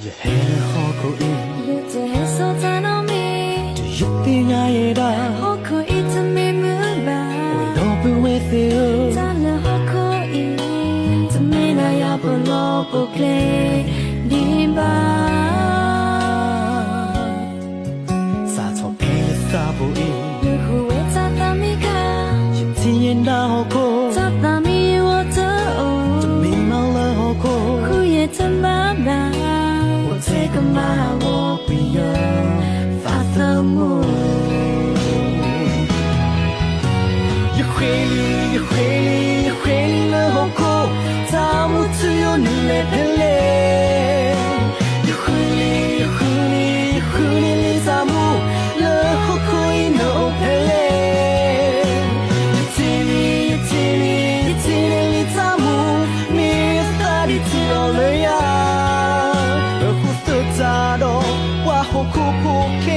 也黑了好可以，也只黑手在脑米，这一定爱的，好可以怎么明白？我都不会飞，咱俩好可以，怎么那样不落不开，明白？啥错偏啥不应，如何为咱大米卡？一天到好可，咱大米我的这哦，迷茫了好可，苦也真妈妈。这个嘛我不要发的梦，一回里一回里一回里了好可，咱们只有你来陪嘞，一回里一回里一回里里咱们了好可以能陪嘞，一天里一天里一天里咱们你啥的只要了呀。咋都我好苦不开。